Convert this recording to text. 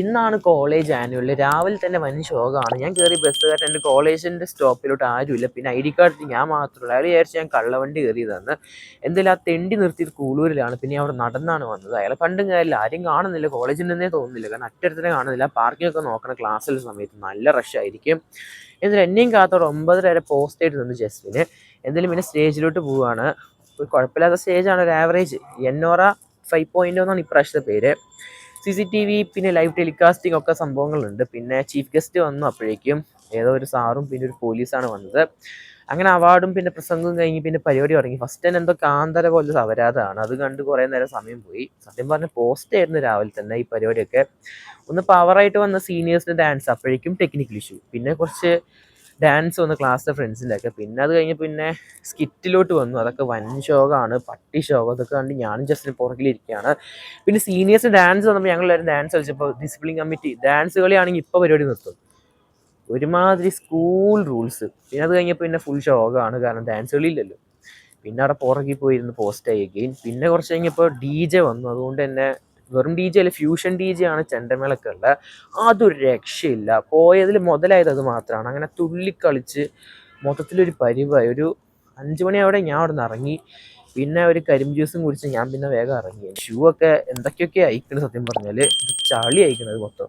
ഇന്നാണ് college annual. രാവിലെ തന്നെ വൻ ശോകമാണ്. ഞാൻ കയറി ബസ് കയറാൻ എൻ്റെ കോളേജിൻ്റെ സ്റ്റോപ്പിലോട്ട് ആരുമില്ല. പിന്നെ ID കാർഡ് ഞാൻ മാത്രമല്ല. അയാൾ വിചാരിച്ച് ഞാൻ കള്ളവണ്ടി കയറിയതാണ്. എന്തായാലും ആ തെണ്ടി നിർത്തിയത് കൂളൂരിലാണ്. പിന്നെ അവിടെ നടന്നാണ് വന്നത്. അയാളെ കണ്ടും കാര്യമില്ല, ആരും കാണുന്നില്ല, കോളേജിൽ നിന്നേ തോന്നുന്നില്ല. കാരണം അറ്റടുത്തന്നെ കാണുന്നില്ല. പാർക്കിങ്ങൊക്കെ നോക്കണം ക്ലാസ്സിലെ സമയത്ത്, നല്ല റഷായിരിക്കും. എന്നിട്ട് എന്നെയും കാത്തോടെ 9:30 വരെ പോസ്റ്റ് ആയിട്ട് നിന്ന് ജസ്റ്റിന്. എന്തായാലും പിന്നെ സ്റ്റേജിലോട്ട് പോവുകയാണ്. ഒരു കുഴപ്പമില്ലാത്ത സ്റ്റേജാണ്, ഒരു ആവറേജ്. എന്നോറ 5.0 എന്നാണ് ഇപ്രാവശ്യത്തെ പേര്. CCTV പിന്നെ ലൈവ് ടെലികാസ്റ്റിംഗ് ഒക്കെ സംഭവങ്ങളുണ്ട്. പിന്നെ ചീഫ് ഗസ്റ്റ് വന്നു. അപ്പോഴേക്കും ഏതോ ഒരു സാറും പിന്നെ ഒരു പോലീസാണ് വന്നത്. അങ്ങനെ അവാർഡും പിന്നെ പ്രസംഗവും കഴിഞ്ഞ് പിന്നെ പരിപാടി തുടങ്ങി. ഫസ്റ്റ് തന്നെ എന്തോ കാന്തര പോലത്തെ അപരാധമാണ്. അത് കണ്ട് കുറേ നേരം സമയം പോയി. സത്യം പറഞ്ഞ പോസ്റ്റ് ആയിരുന്നു രാവിലെ തന്നെ ഈ പരിപാടിയൊക്കെ. ഒന്ന് പവറായിട്ട് വന്ന സീനിയേഴ്സിൻ്റെ ഡാൻസ്, അപ്പോഴേക്കും ടെക്നിക്കൽ ഇഷ്യൂ. പിന്നെ കുറച്ച് ഡാൻസ് വന്നു ക്ലാസ്സിലെ ഫ്രണ്ട്സിൻ്റെ ഒക്കെ. പിന്നെ അത് കഴിഞ്ഞ് പിന്നെ സ്കിറ്റിലോട്ട് വന്നു. അതൊക്കെ വൻ ശോകമാണ്, പട്ടി ശോകം. അതൊക്കെ കണ്ട് ഞാനും ജസ്റ്റ് പുറകിലിരിക്കുകയാണ്. പിന്നെ സീനിയേഴ്സ് ഡാൻസ് വന്നപ്പോൾ ഞങ്ങളെല്ലാവരും ഡാൻസ് കളിച്ചപ്പോൾ ഡിസിപ്ലിൻ കമ്മിറ്റി ഡാൻസ് കളിയാണെങ്കിൽ ഇപ്പോൾ പരിപാടി നിർത്തും, ഒരുമാതിരി സ്കൂൾ റൂൾസ്. പിന്നെ അത് കഴിഞ്ഞപ്പോൾ പിന്നെ ഫുൾ ശോകമാണ്, കാരണം ഡാൻസ് കളിയില്ലല്ലോ. പിന്നെ അവിടെ പുറകിൽ പോയിരുന്ന് പോസ്റ്റ് ആയിരിക്കും. പിന്നെ കുറച്ച് കഴിഞ്ഞപ്പോൾ DJ വന്നു. അതുകൊണ്ട് തന്നെ വെറും DJ അല്ല, ഫ്യൂഷൻ DJ ആണ് ചെണ്ടമേളൊക്കെ ഉള്ളത്. അതൊരു രക്ഷയില്ല. പോയതിൽ മുതലായത് അത് മാത്രമാണ്. അങ്ങനെ തുള്ളിക്കളിച്ച് മൊത്തത്തിലൊരു പരിവായി. ഒരു 5 മണിയോടെ ഞാൻ അവിടെ നിന്ന് ഇറങ്ങി. പിന്നെ ഒരു കരിമ്പ് ജ്യൂസും കുടിച്ച് ഞാൻ പിന്നെ വേഗം ഇറങ്ങി. ഷൂ ഒക്കെ എന്തൊക്കെയൊക്കെ അയക്കണം, സത്യം പറഞ്ഞാൽ ഇത് ചളി അയക്കണത് മൊത്തം.